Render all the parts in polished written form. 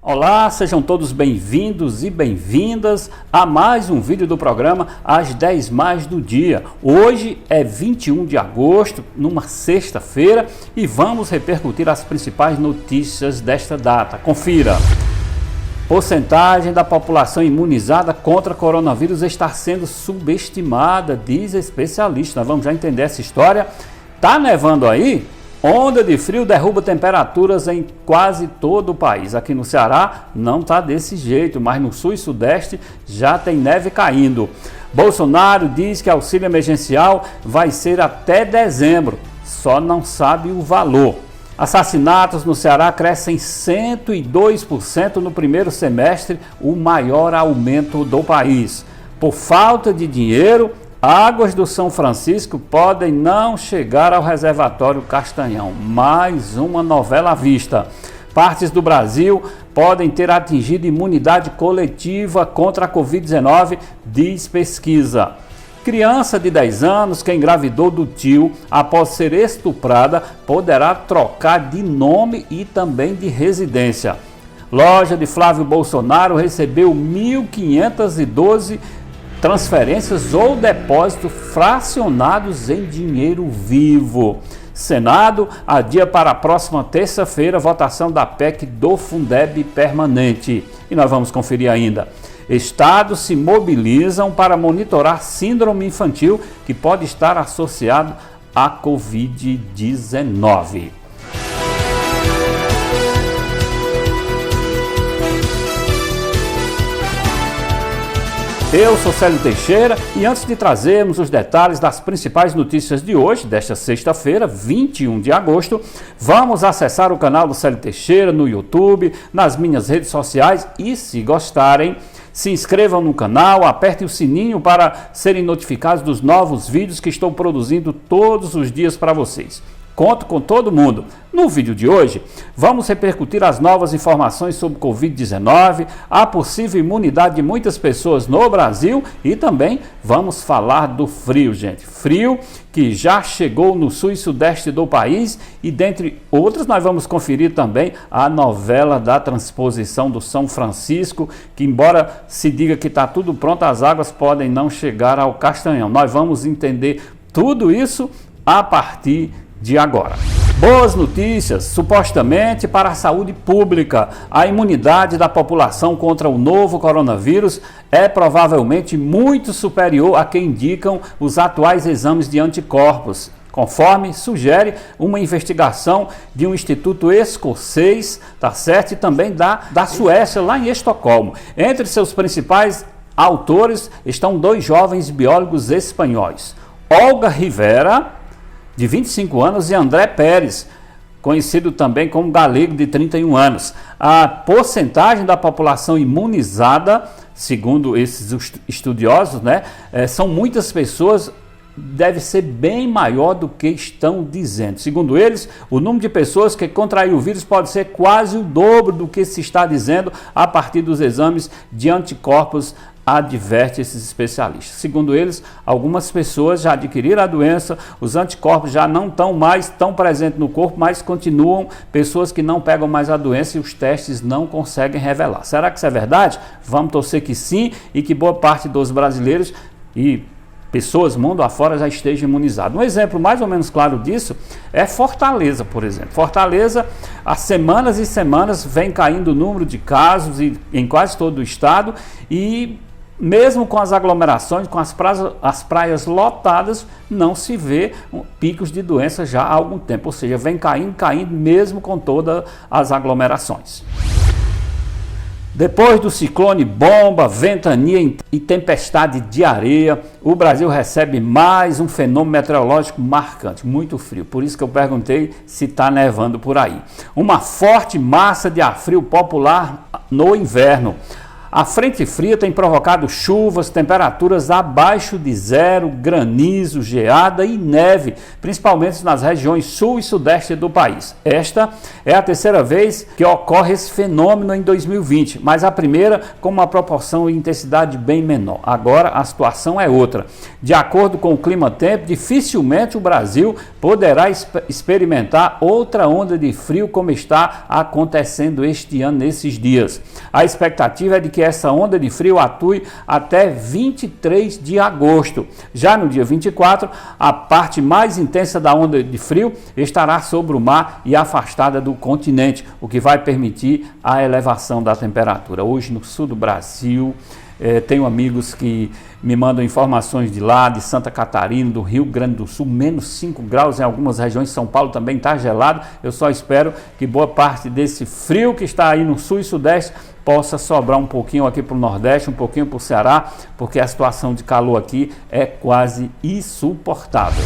Olá, sejam todos bem-vindos e bem-vindas a mais um vídeo do programa As 10 Mais do Dia. Hoje é 21 de agosto, numa sexta-feira, e vamos repercutir as principais notícias desta data. Confira! Porcentagem da população imunizada contra coronavírus está sendo subestimada, diz especialista. Nós vamos já entender essa história. Tá nevando aí? Onda de frio derruba temperaturas em quase todo o país. Aqui no Ceará não está desse jeito, mas no sul e sudeste já tem neve caindo. Bolsonaro diz que auxílio emergencial vai ser até dezembro, só não sabe o valor. Assassinatos no Ceará crescem 102% no primeiro semestre, o maior aumento do país. Por falta de dinheiro, águas do São Francisco podem não chegar ao reservatório Castanhão. Mais uma novela à vista. Partes do Brasil podem ter atingido imunidade coletiva contra a Covid-19, diz pesquisa. Criança de 10 anos que engravidou do tio após ser estuprada poderá trocar de nome e também de residência. Loja de Flávio Bolsonaro recebeu 1.512 transferências ou depósitos fracionados em dinheiro vivo. Senado adia para a próxima terça-feira a votação da PEC do Fundeb permanente. E nós vamos conferir ainda. Estados se mobilizam para monitorar síndrome infantil que pode estar associado à Covid-19. Eu sou Célio Teixeira e antes de trazermos os detalhes das principais notícias de hoje, desta sexta-feira, 21 de agosto, vamos acessar o canal do Célio Teixeira no YouTube, nas minhas redes sociais e, se gostarem, se inscrevam no canal, apertem o sininho para serem notificados dos novos vídeos que estou produzindo todos os dias para vocês. Conto com todo mundo. No vídeo de hoje, vamos repercutir as novas informações sobre Covid-19, a possível imunidade de muitas pessoas no Brasil e também vamos falar do frio, gente. Frio que já chegou no sul e sudeste do país e, dentre outras, nós vamos conferir também a novela da transposição do São Francisco, que embora se diga que está tudo pronto, as águas podem não chegar ao Castanhão. Nós vamos entender tudo isso a partir de agora. Boas notícias, supostamente para a saúde pública. A imunidade da população contra o novo coronavírus é provavelmente muito superior a que indicam os atuais exames de anticorpos, conforme sugere uma investigação de um instituto escocês, tá certo? E também da Suécia, lá em Estocolmo. Entre seus principais autores estão dois jovens biólogos espanhóis, Olga Rivera, de 25 anos, e André Pérez, conhecido também como galego, de 31 anos. A porcentagem da população imunizada, segundo esses estudiosos, são muitas pessoas, deve ser bem maior do que estão dizendo. Segundo eles, o número de pessoas que contraiu o vírus pode ser quase o dobro do que se está dizendo a partir dos exames de anticorpos, adverte esses especialistas. Segundo eles, algumas pessoas já adquiriram a doença, os anticorpos já não estão mais tão presentes no corpo, mas continuam pessoas que não pegam mais a doença e os testes não conseguem revelar. Será que isso é verdade? Vamos torcer que sim e que boa parte dos brasileiros e pessoas mundo afora já estejam imunizadas. Um exemplo mais ou menos claro disso é Fortaleza, por exemplo. Fortaleza, há semanas e semanas vem caindo o número de casos em quase todo o estado e mesmo com as aglomerações, com as praias lotadas, não se vê picos de doença já há algum tempo, ou seja, vem caindo mesmo com todas as aglomerações. Depois do ciclone bomba, ventania e tempestade de areia, o Brasil recebe mais um fenômeno meteorológico marcante, muito frio. Por isso que eu perguntei se está nevando por aí. Uma forte massa de ar frio popular no inverno. A frente fria tem provocado chuvas, temperaturas abaixo de zero, granizo, geada e neve, principalmente nas regiões sul e sudeste do país. Esta é a terceira vez que ocorre esse fenômeno em 2020, mas a primeira com uma proporção e intensidade bem menor. Agora a situação é outra. De acordo com o Climatempo, dificilmente o Brasil poderá experimentar outra onda de frio como está acontecendo este ano nesses dias. A expectativa é de que essa onda de frio atue até 23 de agosto. Já no dia 24, a parte mais intensa da onda de frio estará sobre o mar e afastada do continente, o que vai permitir a elevação da temperatura. Hoje no sul do Brasil, tenho amigos que me mandam informações de lá, de Santa Catarina, do Rio Grande do Sul, menos 5 graus em algumas regiões, São Paulo também está gelado. Eu só espero que boa parte desse frio que está aí no sul e sudeste possa sobrar um pouquinho aqui para o Nordeste, um pouquinho para o Ceará, porque a situação de calor aqui é quase insuportável.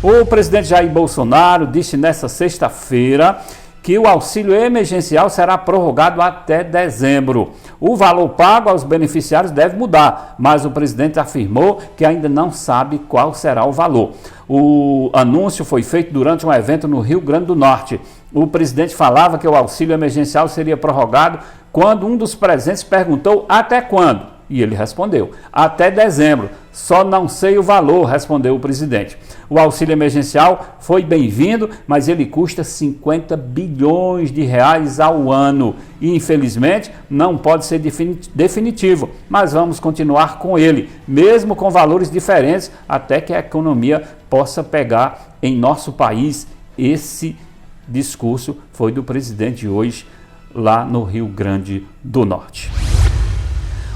O presidente Jair Bolsonaro disse nesta sexta-feira que o auxílio emergencial será prorrogado até dezembro. O valor pago aos beneficiários deve mudar, mas o presidente afirmou que ainda não sabe qual será o valor. O anúncio foi feito durante um evento no Rio Grande do Norte. O presidente falava que o auxílio emergencial seria prorrogado quando um dos presentes perguntou até quando. E ele respondeu, até dezembro, só não sei o valor, respondeu o presidente. O auxílio emergencial foi bem-vindo, mas ele custa 50 bilhões de reais ao ano. E, infelizmente, não pode ser definitivo, mas vamos continuar com ele, mesmo com valores diferentes, até que a economia possa pegar em nosso país. Esse discurso foi do presidente hoje, lá no Rio Grande do Norte.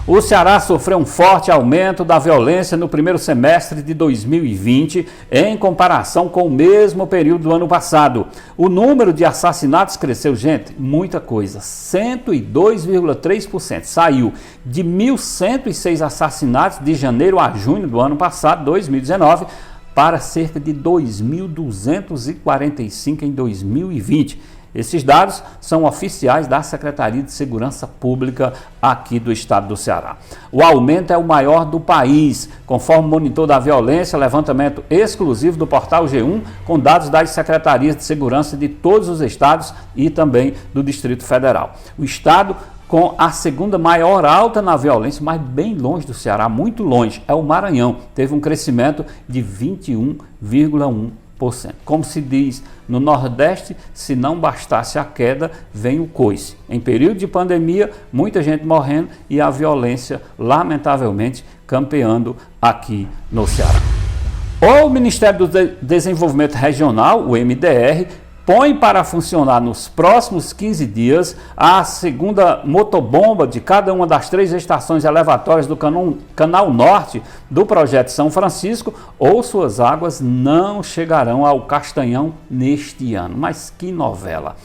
O Ceará sofreu um forte aumento da violência no primeiro semestre de 2020 em comparação com o mesmo período do ano passado. O número de assassinatos cresceu, gente, muita coisa, 102,3%. Saiu de 1.106 assassinatos de janeiro a junho do ano passado, 2019, para cerca de 2.245 em 2020. Esses dados são oficiais da Secretaria de Segurança Pública aqui do estado do Ceará. O aumento é o maior do país, conforme o monitor da violência, levantamento exclusivo do portal G1, com dados das Secretarias de Segurança de todos os estados e também do Distrito Federal. O estado com a segunda maior alta na violência, mas bem longe do Ceará, muito longe, é o Maranhão. Teve um crescimento de 21,1%. Como se diz no Nordeste, se não bastasse a queda, vem o coice. Em período de pandemia, muita gente morrendo e a violência, lamentavelmente, campeando aqui no Ceará. O Ministério do Desenvolvimento Regional, o MDR, põe para funcionar nos próximos 15 dias a segunda motobomba de cada uma das 3 estações elevatórias do Canal Norte do Projeto São Francisco, ou suas águas não chegarão ao Castanhão neste ano. Mas que novela!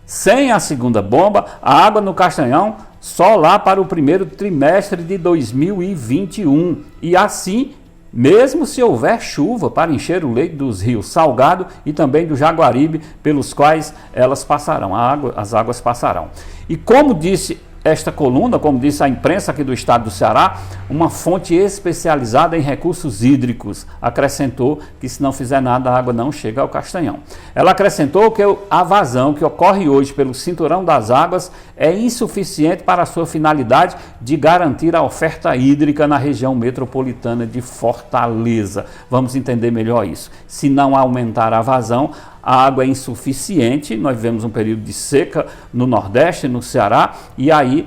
Sem a segunda bomba, a água no Castanhão só lá para o primeiro trimestre de 2021. E assim, mesmo se houver chuva para encher o leito dos rios Salgado e também do Jaguaribe, pelos quais elas passarão, as águas passarão. E como disse esta coluna, como disse a imprensa aqui do estado do Ceará, uma fonte especializada em recursos hídricos acrescentou que se não fizer nada a água não chega ao Castanhão. Ela acrescentou que a vazão que ocorre hoje pelo cinturão das águas é insuficiente para a sua finalidade de garantir a oferta hídrica na região metropolitana de Fortaleza. Vamos entender melhor isso. Se não aumentar a vazão, a água é insuficiente, nós vivemos um período de seca no Nordeste, no Ceará, e aí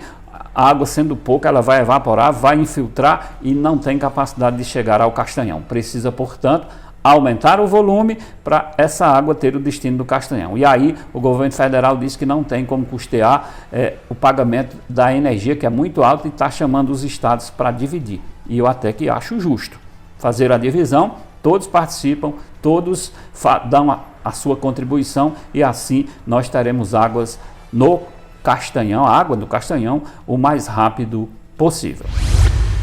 a água sendo pouca, ela vai evaporar, vai infiltrar e não tem capacidade de chegar ao Castanhão. Precisa, portanto, aumentar o volume para essa água ter o destino do Castanhão. E aí o governo federal disse que não tem como custear o pagamento da energia, que é muito alto, e está chamando os estados para dividir. E eu até que acho justo fazer a divisão, todos participam, todos dão a sua contribuição e assim nós teremos águas no Castanhão, a água do Castanhão, o mais rápido possível.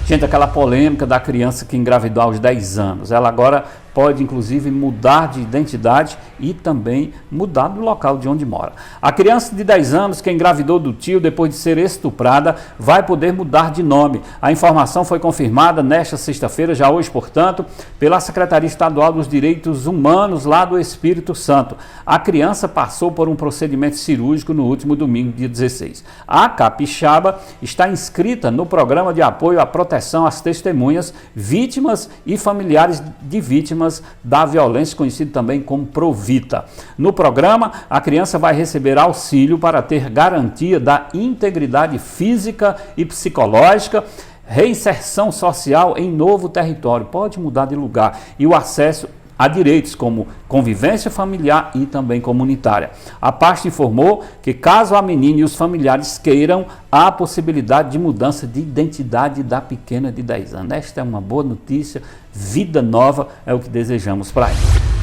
Gente, aquela polêmica da criança que engravidou aos 10 anos, ela agora pode inclusive mudar de identidade e também mudar do local de onde mora. A criança de 10 anos que engravidou do tio depois de ser estuprada vai poder mudar de nome. A informação foi confirmada nesta sexta-feira, já hoje, portanto, pela Secretaria Estadual dos Direitos Humanos lá do Espírito Santo. A criança passou por um procedimento cirúrgico no último domingo, dia 16. A capixaba está inscrita no Programa de Apoio à Proteção às Testemunhas, Vítimas e Familiares de Vítimas da Violência, conhecido também como Provita. No programa, a criança vai receber auxílio para ter garantia da integridade física e psicológica, reinserção social em novo território, pode mudar de lugar, e o acesso a direitos como convivência familiar e também comunitária. A pasta informou que caso a menina e os familiares queiram, há a possibilidade de mudança de identidade da pequena de 10 anos. Esta é uma boa notícia, vida nova é o que desejamos para ela.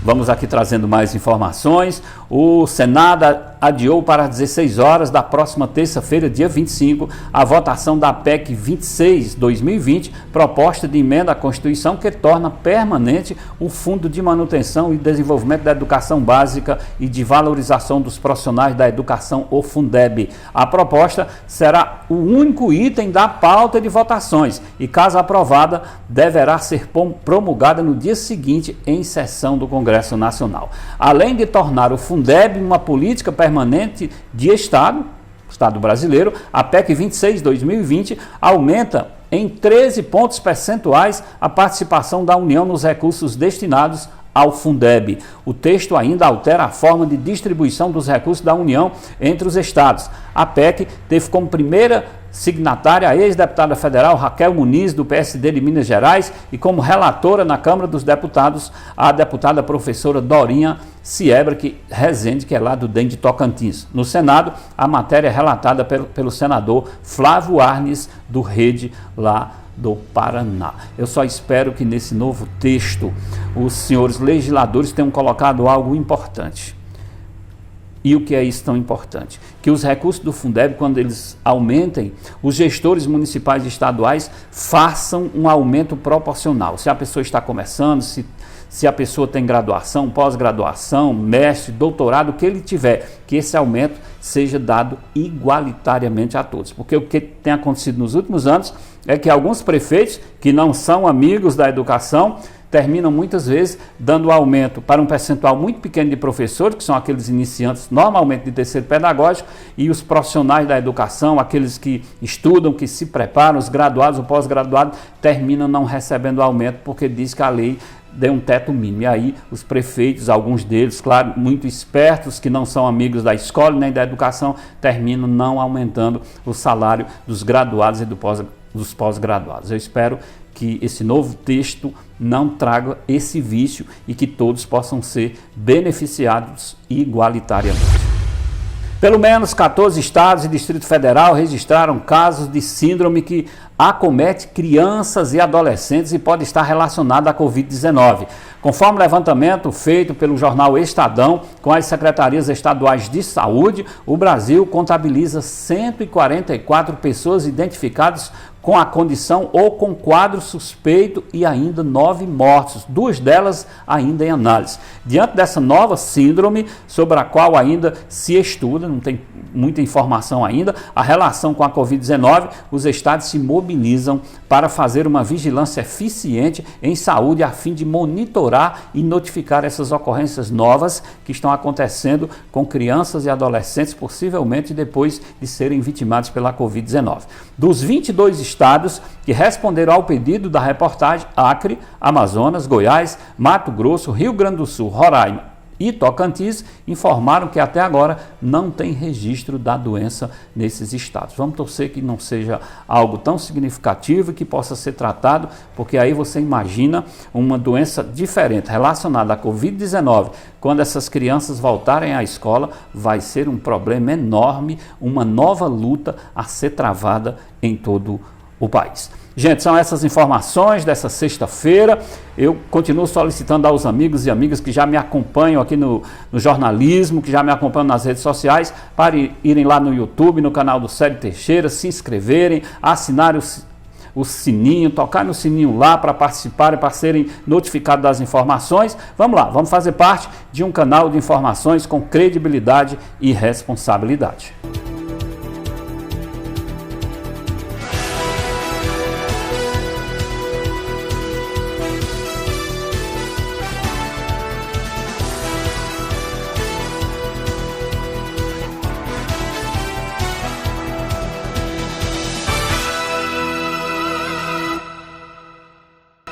Vamos aqui trazendo mais informações. O Senado adiou para as 16 horas da próxima terça-feira, dia 25, a votação da PEC 26/2020, proposta de emenda à Constituição que torna permanente o Fundo de Manutenção e Desenvolvimento da Educação Básica e de Valorização dos Profissionais da Educação, o Fundeb. A proposta será o único item da pauta de votações e, caso aprovada, deverá ser promulgada no dia seguinte em sessão do Congresso Nacional. Além de tornar o Fundeb uma política permanente de Estado brasileiro, a PEC 26/2020 aumenta em 13 pontos percentuais a participação da União nos recursos destinados ao Fundeb. O texto ainda altera a forma de distribuição dos recursos da União entre os estados. A PEC teve como primeira signatária a ex-deputada federal Raquel Muniz, do PSD de Minas Gerais, e como relatora na Câmara dos Deputados, a deputada professora Dorinha Siebre Rezende, que é lá do DEM de Tocantins. No Senado, a matéria é relatada pelo senador Flávio Arnes, do Rede, lá do Paraná. Eu só espero que nesse novo texto os senhores legisladores tenham colocado algo importante. E o que é isso tão importante? Que os recursos do Fundeb, quando eles aumentem, os gestores municipais e estaduais façam um aumento proporcional. Se a pessoa está começando, se a pessoa tem graduação, pós-graduação, mestre, doutorado, o que ele tiver, que esse aumento seja dado igualitariamente a todos. Porque o que tem acontecido nos últimos anos é que alguns prefeitos, que não são amigos da educação, terminam muitas vezes dando aumento para um percentual muito pequeno de professores, que são aqueles iniciantes normalmente de terceiro pedagógico, e os profissionais da educação, aqueles que estudam, que se preparam, os graduados, o pós-graduado, terminam não recebendo aumento porque diz que a lei deu um teto mínimo. E aí os prefeitos, alguns deles, claro, muito espertos, que não são amigos da escola nem da educação, terminam não aumentando o salário dos graduados e dos pós-graduados. Eu espero que esse novo texto não traga esse vício e que todos possam ser beneficiados igualitariamente. Pelo menos 14 estados e Distrito Federal registraram casos de síndrome que acomete crianças e adolescentes e pode estar relacionada à Covid-19. Conforme o levantamento feito pelo jornal Estadão com as secretarias estaduais de saúde, o Brasil contabiliza 144 pessoas identificadas com a condição ou com quadro suspeito e ainda 9 mortes, 2 delas ainda em análise. Diante dessa nova síndrome, sobre a qual ainda se estuda, não tem muita informação ainda, a relação com a Covid-19, os estados se mobilizam para fazer uma vigilância eficiente em saúde a fim de monitorar e notificar essas ocorrências novas que estão acontecendo com crianças e adolescentes, possivelmente depois de serem vitimados pela Covid-19. Dos 22 estados que responderam ao pedido da reportagem, Acre, Amazonas, Goiás, Mato Grosso, Rio Grande do Sul, Roraima e Tocantins informaram que até agora não tem registro da doença nesses estados. Vamos torcer que não seja algo tão significativo e que possa ser tratado, porque aí você imagina uma doença diferente relacionada à Covid-19. Quando essas crianças voltarem à escola, vai ser um problema enorme, uma nova luta a ser travada em todo o país. Gente, são essas informações dessa sexta-feira. Eu continuo solicitando aos amigos e amigas que já me acompanham aqui no jornalismo, que já me acompanham nas redes sociais, para irem lá no YouTube, no canal do Célio Teixeira, se inscreverem, assinarem o sininho, tocar no sininho lá para participarem, para serem notificados das informações. Vamos lá, vamos fazer parte de um canal de informações com credibilidade e responsabilidade.